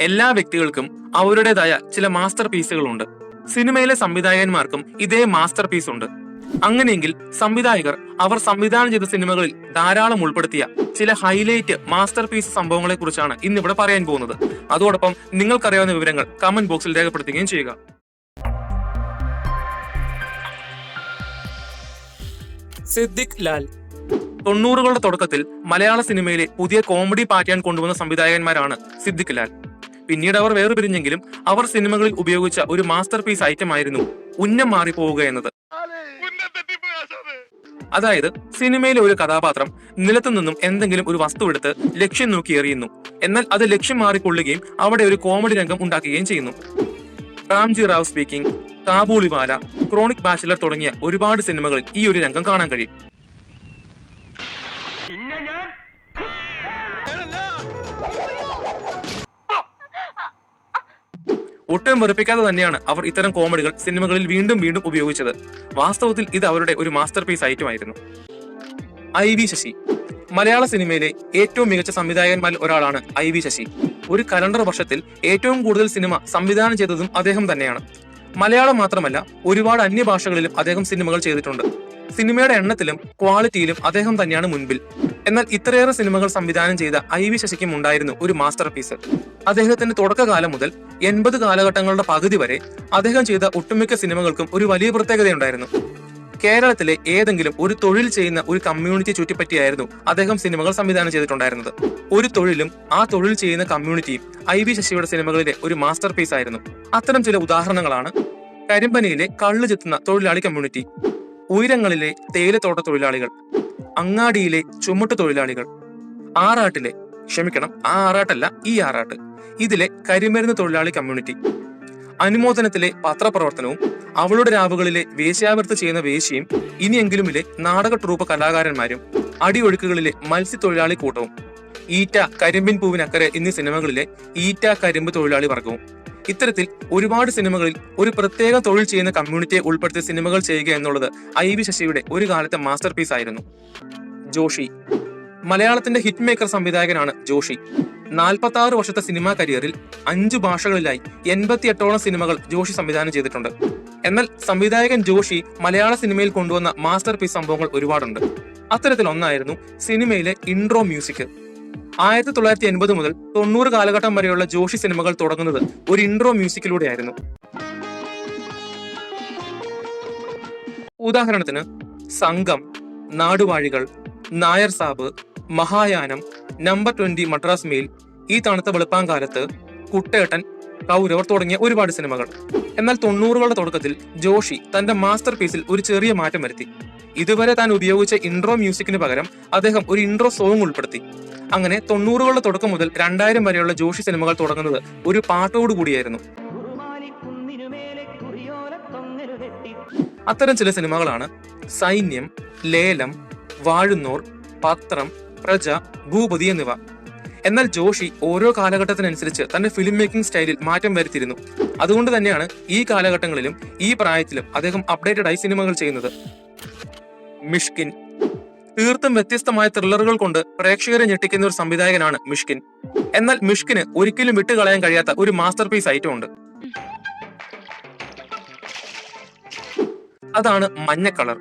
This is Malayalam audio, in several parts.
എല്ലാ വ്യക്തികൾക്കും അവരുടേതായ ചില മാസ്റ്റർ പീസുകളുണ്ട്. സിനിമയിലെ സംവിധായകന്മാർക്കും ഇതേ മാസ്റ്റർ പീസ് ഉണ്ട്. അങ്ങനെയെങ്കിൽ സംവിധായകർ അവർ സംവിധാനം ചെയ്ത സിനിമകളിൽ ധാരാളം ഉൾപ്പെടുത്തിയ ചില ഹൈലൈറ്റ് മാസ്റ്റർ പീസ് സംഭവങ്ങളെ കുറിച്ചാണ് ഇന്നിവിടെ പറയാൻ പോകുന്നത്. അതോടൊപ്പം നിങ്ങൾക്കറിയാവുന്ന വിവരങ്ങൾ കമന്റ് ബോക്സിൽ രേഖപ്പെടുത്തുകയും ചെയ്യുക. സിദ്ദിഖ് ലാൽ 90കളുടെ തുടക്കത്തിൽ മലയാള സിനിമയിലെ പുതിയ കോമഡി പാറ്റേൺ കൊണ്ടുവന്ന സംവിധായകന്മാരാണ് സിദ്ദിഖ് ലാൽ. പിന്നീട് അവർ വേർപിരിഞ്ഞെങ്കിലും അവർ സിനിമകളിൽ ഉപയോഗിച്ച ഒരു മാസ്റ്റർ പീസ് ഐറ്റം ആയിരുന്നു ഉന്നം മാറിപ്പോവുക എന്നത്. അതായത് സിനിമയിലെ ഒരു കഥാപാത്രം നിലത്തു നിന്നും എന്തെങ്കിലും ഒരു വസ്തു എടുത്ത് ലക്ഷ്യം നോക്കി എറിയുന്നു. എന്നാൽ അത് ലക്ഷ്യം മാറിക്കൊള്ളുകയും അവിടെ ഒരു കോമഡി രംഗം ഉണ്ടാക്കുകയും ചെയ്യുന്നു. Ramji Rao speaking, Kabuliwala, chronic bachelor തുടങ്ങിയ ഒരുപാട് സിനിമകളിൽ ഈ ഒരു രംഗം കാണാൻ കഴിയും. ഒട്ടും വെറുപ്പിക്കാതെ തന്നെയാണ് അവർ ഇത്തരം കോമഡികൾ സിനിമകളിൽ വീണ്ടും വീണ്ടും ഉപയോഗിച്ചത്. വാസ്തവത്തിൽ ഇത് അവരുടെ ഒരു മാസ്റ്റർ പീസ് ഐറ്റം ആയിരുന്നു. IV ശശി മലയാള സിനിമയിലെ ഏറ്റവും മികച്ച സംവിധായകന്മാരിൽ ഒരാളാണ് IV ശശി. ഒരു കലണ്ടർ വർഷത്തിൽ ഏറ്റവും കൂടുതൽ സിനിമ സംവിധാനം ചെയ്തതും അദ്ദേഹം തന്നെയാണ്. മലയാളം മാത്രമല്ല, ഒരുപാട് അന്യഭാഷകളിലും അദ്ദേഹം സിനിമകൾ ചെയ്തിട്ടുണ്ട്. സിനിമയുടെ എണ്ണത്തിലും ക്വാളിറ്റിയിലും അദ്ദേഹം തന്നെയാണ് മുൻപിൽ. എന്നാൽ ഇത്രയേറെ സിനിമകൾ സംവിധാനം ചെയ്ത IV ശശിക്കും ഉണ്ടായിരുന്നു ഒരു മാസ്റ്റർ പീസ്. അദ്ദേഹത്തിന്റെ തുടക്കകാലം മുതൽ 80 കാലഘട്ടങ്ങളുടെ പകുതി വരെ അദ്ദേഹം ചെയ്ത ഒട്ടുമിക്ക സിനിമകൾക്കും ഒരു വലിയ പ്രത്യേകതയുണ്ടായിരുന്നു. കേരളത്തിലെ ഏതെങ്കിലും ഒരു തൊഴിൽ ചെയ്യുന്ന ഒരു കമ്മ്യൂണിറ്റി ചുറ്റിപ്പറ്റിയായിരുന്നു അദ്ദേഹം സിനിമകൾ സംവിധാനം ചെയ്തിട്ടുണ്ടായിരുന്നത്. ഒരു തൊഴിലും ആ തൊഴിൽ ചെയ്യുന്ന കമ്മ്യൂണിറ്റിയും IV ശശിയുടെ സിനിമകളിലെ ഒരു മാസ്റ്റർ പീസ് ആയിരുന്നു. അത്തരം ചില ഉദാഹരണങ്ങളാണ് കരിമ്പനയിലെ കള്ളു ചെത്തുന്ന തൊഴിലാളി കമ്മ്യൂണിറ്റി, ഉയരങ്ങളിലെ തേയിലത്തോട്ട തൊഴിലാളികൾ, അങ്ങാടിയിലെ ചുമട്ട് തൊഴിലാളികൾ, ആറാട്ട് ഇതിലെ കരിമരുന്ന് തൊഴിലാളി കമ്മ്യൂണിറ്റി, അനുമോദനത്തിലെ പത്രപ്രവർത്തനവും അവളുടെ രാവുകളിലെ വേശ്യാവൃത്തി ചെയ്യുന്ന വേശ്യയും, ഇനിയെങ്കിലുമിലെ നാടക ട്രൂപ്പ് കലാകാരന്മാരും, അടിയൊഴുക്കുകളിലെ മത്സ്യത്തൊഴിലാളി കൂട്ടവും, ഈറ്റ കരിമ്പിൻ പൂവിനക്കരെ എന്നീ സിനിമകളിലെ ഈറ്റ കരിമ്പ് തൊഴിലാളി വർഗവും. ഇത്തരത്തിൽ ഒരുപാട് സിനിമകളിൽ ഒരു പ്രത്യേക തൊഴിൽ ചെയ്യുന്ന കമ്മ്യൂണിറ്റിയെ ഉൾപ്പെടുത്തി സിനിമകൾ ചെയ്യുക എന്നുള്ളത് IV ശശിയുടെ ഒരു കാലത്തെ മാസ്റ്റർ പീസ് ആയിരുന്നു. ജോഷി മലയാളത്തിന്റെ ഹിറ്റ് മേക്കർ സംവിധായകനാണ് ജോഷി. 46 വർഷത്തെ സിനിമാ കരിയറിൽ 5 ഭാഷകളിലായി 88ഓളം സിനിമകൾ ജോഷി സംവിധാനം ചെയ്തിട്ടുണ്ട്. എന്നാൽ സംവിധായകൻ ജോഷി മലയാള സിനിമയിൽ കൊണ്ടുവന്ന മാസ്റ്റർ പീസ് സംഭവങ്ങൾ ഒരുപാടുണ്ട്. അത്തരത്തിൽ ഒന്നായിരുന്നു സിനിമയിലെ ഇൻട്രോ മ്യൂസിക്. 1980 മുതൽ 90 കാലഘട്ടം വരെയുള്ള ജോഷി സിനിമകൾ തുടങ്ങുന്നത് ഒരു ഇൻട്രോ മ്യൂസിക്കിലൂടെയായിരുന്നു. ഉദാഹരണത്തിന് സംഘം, നാടുവാഴികൾ, നായർ സാബ്, മഹായാനം, നമ്പർ 20 മദ്രാസ് മെയിൽ, ഈ തണുത്ത വെളുപ്പാങ്കാലത്ത്, കുട്ടേട്ടൻ, കൗരവർ തുടങ്ങിയ ഒരുപാട് സിനിമകൾ. എന്നാൽ 90കളുടെ തുടക്കത്തിൽ ജോഷി തന്റെ മാസ്റ്റർ പീസിൽ ഒരു ചെറിയ മാറ്റം വരുത്തി. ഇതുവരെ താൻ ഉപയോഗിച്ച ഇൻട്രോ മ്യൂസിക്കിന് പകരം അദ്ദേഹം ഒരു ഇൻട്രോ സോങ് ഉൾപ്പെടുത്തി. അങ്ങനെ 90കളുടെ തുടക്കം മുതൽ 2000 വരെയുള്ള ജോഷി സിനിമകൾ തുടങ്ങുന്നത് ഒരു പാട്ടോടു കൂടിയായിരുന്നു. അത്തരം ചില സിനിമകളാണ് സൈന്യം, ലേലം, വാഴുന്നോർ, പത്രം, പ്രജ, ഭൂപതി എന്നിവ. എന്നാൽ ജോഷി ഓരോ കാലഘട്ടത്തിനനുസരിച്ച് തന്റെ ഫിലിം മേക്കിംഗ് സ്റ്റൈലിൽ മാറ്റം വരുത്തിയിരുന്നു. അതുകൊണ്ട് തന്നെയാണ് ഈ കാലഘട്ടങ്ങളിലും ഈ പ്രായത്തിലും അദ്ദേഹം അപ്ഡേറ്റഡ് ആയി സിനിമകൾ ചെയ്യുന്നത്. മിഷ്കിൻ തീർത്തും വ്യത്യസ്തമായ ത്രില്ലറുകൾ കൊണ്ട് പ്രേക്ഷകരെ ഞെട്ടിക്കുന്ന ഒരു സംവിധായകനാണ് മിഷ്കിൻ. എന്നാൽ മിഷ്കിന് ഒരിക്കലും വിട്ടുകളയാൻ കഴിയാത്ത ഒരു മാസ്റ്റർ പീസ് ഐറ്റം ഉണ്ട്. അതാണ് മഞ്ഞ കളർ.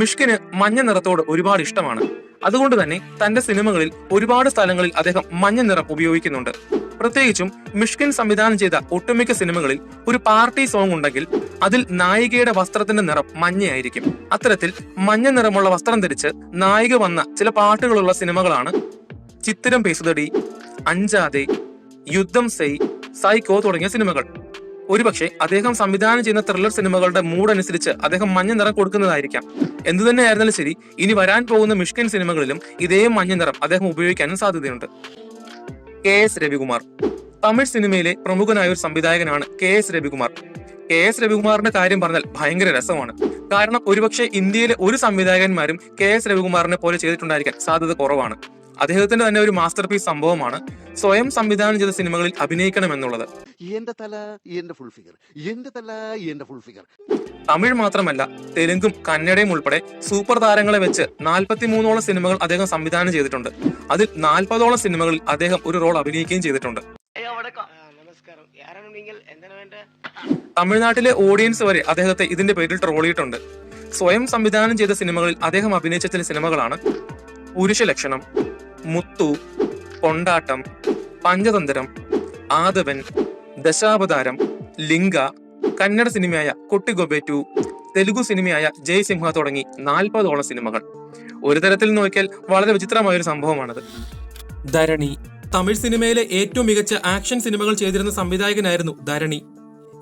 മിഷ്കിന് മഞ്ഞ നിറത്തോട് ഒരുപാട് ഇഷ്ടമാണ്. അതുകൊണ്ട് തന്നെ തന്റെ സിനിമകളിൽ ഒരുപാട് സ്ഥലങ്ങളിൽ അദ്ദേഹം മഞ്ഞ നിറം ഉപയോഗിക്കുന്നുണ്ട്. പ്രത്യേകിച്ചും മിഷ്കിൻ സംവിധാനം ചെയ്ത ഒട്ടുമിക്ക സിനിമകളിൽ ഒരു പാർട്ടി സോങ് ഉണ്ടെങ്കിൽ അതിൽ നായികയുടെ വസ്ത്രത്തിന്റെ നിറം മഞ്ഞയായിരിക്കും. അത്തരത്തിൽ മഞ്ഞ നിറമുള്ള വസ്ത്രം ധരിച്ച് നായിക വന്ന ചില പാട്ടുകളുള്ള സിനിമകളാണ് ചിത്തിരം പേസുതടി, അഞ്ചാതെ, യുദ്ധം സെയ്, സൈക്കോ തുടങ്ങിയ സിനിമകൾ. ഒരുപക്ഷെ അദ്ദേഹം സംവിധാനം ചെയ്യുന്ന ത്രില്ലർ സിനിമകളുടെ മൂഡ് അനുസരിച്ച് അദ്ദേഹം മഞ്ഞ നിറം കൊടുക്കുന്നതായിരിക്കാം. എന്തു തന്നെയായിരുന്നാലും ശരി, ഇനി വരാൻ പോകുന്ന മിഷ്കിൻ സിനിമകളിലും ഇതേ മഞ്ഞ നിറം അദ്ദേഹം ഉപയോഗിക്കാനും സാധ്യതയുണ്ട്. KS രവികുമാർ തമിഴ് സിനിമയിലെ പ്രമുഖനായ ഒരു സംവിധായകനാണ് KS രവികുമാർ. KS രവികുമാറിന്റെ കാര്യം പറഞ്ഞാൽ ഭയങ്കര രസമാണ്. കാരണം ഒരുപക്ഷെ ഇന്ത്യയിലെ ഒരു സംവിധായകന്മാരും KS രവികുമാറിനെ പോലെ ചെയ്തിട്ടുണ്ടായിരിക്കാൻ സാധ്യത കുറവാണ്. അദ്ദേഹത്തിന്റെ തന്നെ ഒരു മാസ്റ്റർ പീസ് സംഭവമാണ് സ്വയം സംവിധാനം ചെയ്ത സിനിമകളിൽ അഭിനയിക്കണം എന്നുള്ളത്. തമിഴ് മാത്രമല്ല, തെലുങ്കും കന്നഡയും ഉൾപ്പെടെ സൂപ്പർ താരങ്ങളെ വെച്ച് 43ഓളം സിനിമകൾ അദ്ദേഹം സംവിധാനം ചെയ്തിട്ടുണ്ട്. അതിൽ 40ഓളം സിനിമകളിൽ അദ്ദേഹം ഒരു റോൾ അഭിനയിക്കുകയും ചെയ്തിട്ടുണ്ട്. തമിഴ്നാട്ടിലെ ഓഡിയൻസ് വരെ അദ്ദേഹത്തെ ഇതിന്റെ പേരിൽ ട്രോളിയിട്ടുണ്ട്. സ്വയം സംവിധാനം ചെയ്ത സിനിമകളിൽ അദ്ദേഹം അഭിനയിച്ച ചില സിനിമകളാണ് പുരുഷലക്ഷണം, മുത്തു, കൊണ്ടാട്ടം, പഞ്ചതന്ത്രം, ആദവൻ, ദശാവതാരം, ലിംഗ, കന്നഡ സിനിമയായ കൊട്ടിഗൊബെ 2, തെലുഗു സിനിമയായ ജയ് സിംഹ തുടങ്ങി 40ഓളം സിനിമകൾ. ഒരു തരത്തിൽ നോക്കിയാൽ വളരെ വിചിത്രമായൊരു സംഭവമാണത്. ധരണി. തമിഴ് സിനിമയിലെ ഏറ്റവും മികച്ച ആക്ഷൻ സിനിമകൾ ചെയ്തിരുന്ന സംവിധായകനായിരുന്നു ധരണി.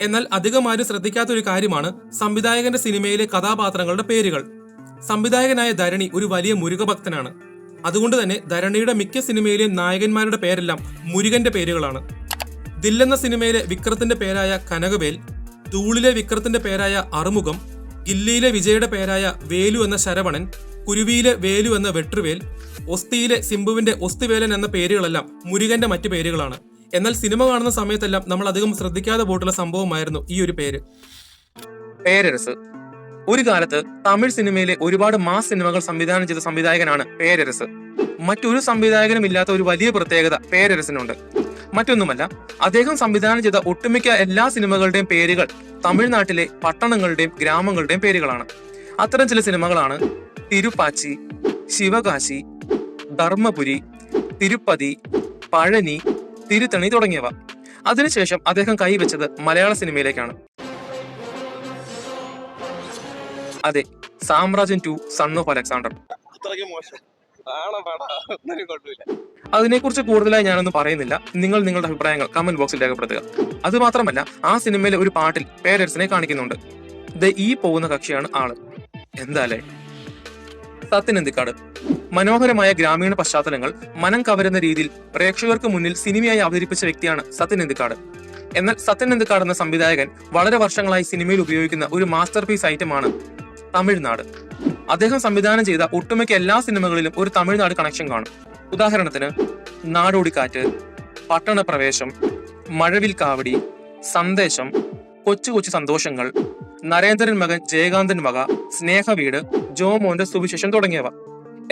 എന്നാൽ അധികം ആരും ശ്രദ്ധിക്കാത്ത ഒരു കാര്യമാണ് സംവിധായകന്റെ സിനിമയിലെ കഥാപാത്രങ്ങളുടെ പേരുകൾ. സംവിധായകനായ ധരണി ഒരു വലിയ മുരുക ഭക്തനാണ്. അതുകൊണ്ട് തന്നെ ധരണിയുടെ മിക്ക സിനിമയിലെയും നായകന്മാരുടെ പേരെല്ലാം മുരുകന്റെ പേരുകളാണ്. ദില്ലെന്ന സിനിമയിലെ വിക്രത്തിന്റെ പേരായ കനകവേൽ, ധൂളിലെ വിക്രത്തിന്റെ പേരായ അറുമുഖം, ഗില്ലിയിലെ വിജയുടെ പേരായ വേലു എന്ന ശരവണൻ, കുരുവിയിലെ വേലു എന്ന വെട്രുവേൽ, ഒസ്തിയിലെ സിംബുവിന്റെ ഒസ്തിവേലൻ എന്ന പേരുകളെല്ലാം മുരുകന്റെ മറ്റു പേരുകളാണ്. എന്നാൽ സിനിമ കാണുന്ന സമയത്തെല്ലാം നമ്മൾ അധികം ശ്രദ്ധിക്കാതെ പോയിട്ടുള്ള സംഭവമായിരുന്നു ഈ ഒരു പേര്. പേരരസ്. ഒരു കാലത്ത് തമിഴ് സിനിമയിലെ ഒരുപാട് മാസ് സിനിമകൾ സംവിധാനം ചെയ്ത സംവിധായകനാണ് പേരരസ്. മറ്റൊരു സംവിധായകനും ഇല്ലാത്ത ഒരു വലിയ പ്രത്യേകത പേരരസിനുണ്ട്. മറ്റൊന്നുമല്ല, അദ്ദേഹം സംവിധാനം ചെയ്ത ഒട്ടുമിക്ക എല്ലാ സിനിമകളുടെയും പേരുകൾ തമിഴ്നാട്ടിലെ പട്ടണങ്ങളുടെയും ഗ്രാമങ്ങളുടെയും പേരുകളാണ്. അത്തരം ചില സിനിമകളാണ് തിരുപ്പാച്ചി, ശിവകാശി, ധർമ്മപുരി, തിരുപ്പതി, പഴനി, തിരുത്തണി തുടങ്ങിയവ. അതിനുശേഷം അദ്ദേഹം കൈവച്ചത് മലയാള സിനിമയിലേക്കാണ്. അതെ, സാമ്രാജ്യം 2 സൺ ഓഫ് അലക്സാണ്ടർ. അതിനെക്കുറിച്ച് കൂടുതലായി ഞാനൊന്നും പറയുന്നില്ല. നിങ്ങൾ നിങ്ങളുടെ അഭിപ്രായങ്ങൾ കമന്റ് ബോക്സിൽ രേഖപ്പെടുത്തുക. അത് മാത്രമല്ല, ആ സിനിമയിലെ ഒരു പാട്ടിൽ പേരരസിനെ കാണിക്കുന്നുണ്ട്. ഈ പോകുന്ന കക്ഷിയാണ് ആള്. എന്താലേ. സത്യൻ അന്തിക്കാട്. മനോഹരമായ ഗ്രാമീണ പശ്ചാത്തലങ്ങൾ മനം കവരുന്ന രീതിയിൽ പ്രേക്ഷകർക്ക് മുന്നിൽ സിനിമയായി അവതരിപ്പിച്ച വ്യക്തിയാണ് സത്യൻ അന്തിക്കാട്. എന്നാൽ സത്യൻ അന്തിക്കാട് എന്ന സംവിധായകൻ വളരെ വർഷങ്ങളായി സിനിമയിൽ ഉപയോഗിക്കുന്ന ഒരു മാസ്റ്റർ പീസ് ഐറ്റമാണ് തമിഴ്നാട്. അദ്ദേഹം സംവിധാനം ചെയ്ത ഒട്ടുമിക്ക എല്ലാ സിനിമകളിലും ഒരു തമിഴ്നാട് കണക്ഷൻ കാണും. ഉദാഹരണത്തിന് നാടോടിക്കാറ്റ്, പട്ടണപ്രവേശം, മഴവിൽ കാവടി, സന്ദേശം, കൊച്ചു കൊച്ചു സന്തോഷങ്ങൾ, നരേന്ദ്രൻ മകൻ ജയകാന്തൻ വക, സ്നേഹവീട്, ജോമോന്റെ സുവിശേഷം തുടങ്ങിയവ.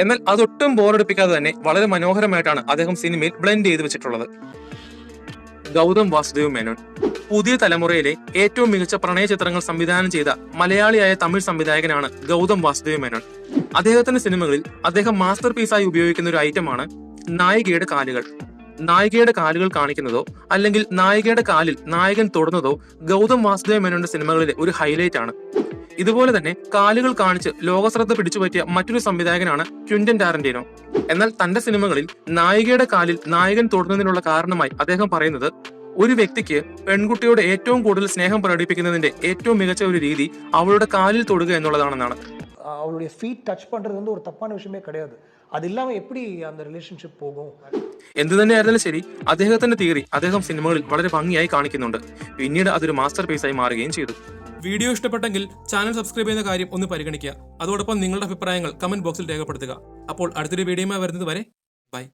എന്നാൽ അതൊട്ടും ബോറടിപ്പിക്കാതെ തന്നെ വളരെ മനോഹരമായിട്ടാണ് അദ്ദേഹം സിനിമയിൽ ബ്ലെൻഡ് ചെയ്ത് വെച്ചിട്ടുള്ളത്. ഗൗതം വാസുദേവ് മേനോൻ. പുതിയ തലമുറയിലെ ഏറ്റവും മികച്ച പ്രണയ ചിത്രങ്ങൾ സംവിധാനം ചെയ്ത മലയാളിയായ തമിഴ് സംവിധായകനാണ് ഗൗതം വാസുദേവ് മേനോൻ. അദ്ദേഹത്തിന്റെ സിനിമകളിൽ അദ്ദേഹം മാസ്റ്റർ പീസായി ഉപയോഗിക്കുന്ന ഒരു ഐറ്റമാണ് നായികയുടെ കാലുകൾ. നായികയുടെ കാലുകൾ കാണിക്കുന്നതോ അല്ലെങ്കിൽ നായികയുടെ കാലിൽ നായകൻ തൊടുന്നതോ ഗൗതം വാസുദേവ് മേനോന്റെ സിനിമകളിലെ ഒരു ഹൈലൈറ്റ് ആണ്. ഇതുപോലെ തന്നെ കാലുകൾ കാണിച്ച് ലോകശ്രദ്ധ പിടിച്ചുപറ്റിയ മറ്റൊരു സംവിധായകനാണ് ക്വിന്റൻ ടാരന്റീനോ. എന്നാൽ തന്റെ സിനിമകളിൽ നായികയുടെ കാലിൽ നായകൻ തൊടുന്നതിനുള്ള കാരണമായി അദ്ദേഹം പറയുന്നത് ഒരു വ്യക്തിക്ക് പെൺകുട്ടിയോട് ഏറ്റവും കൂടുതൽ സ്നേഹം പ്രകടിപ്പിക്കുന്നതിന്റെ ഏറ്റവും മികച്ച ഒരു രീതി അവളുടെ കാലിൽ തൊടുക എന്നുള്ളതാണെന്നാണ്. அவளுடைய ஃபீட் டச் பண்றது வந்து ஒரு தப்பான விஷயமே கிடையாது. அது இல்லாம எப்படி அந்த ரிലേഷൻഷിപ്പ് പോകും? എന്തു തന്നെയായിരുന്നാലും ശരി, അദ്ദേഹത്തിന്റെ തിയറി അദ്ദേഹം സിനിമകളിൽ വളരെ ഭംഗിയായി കാണിക്കുന്നുണ്ട്. പിന്നീട് അതൊരു മാസ്റ്റർ പീസായി മാറുകയും ചെയ്തു. വീഡിയോ ഇഷ്ടപ്പെട്ടെങ്കിൽ ചാനൽ സബ്സ്ക്രൈബ് ചെയ്യുന്ന കാര്യം ഒന്ന് പരിഗണിക്കുക. അതോടൊപ്പം നിങ്ങളുടെ അഭിപ്രായങ്ങൾ കമന്റ് ബോക്സിൽ രേഖപ്പെടുത്തുക. അപ്പോൾ അടുത്തൊരു വീഡിയോയുമായി വരുന്നത് വരെ ബൈ.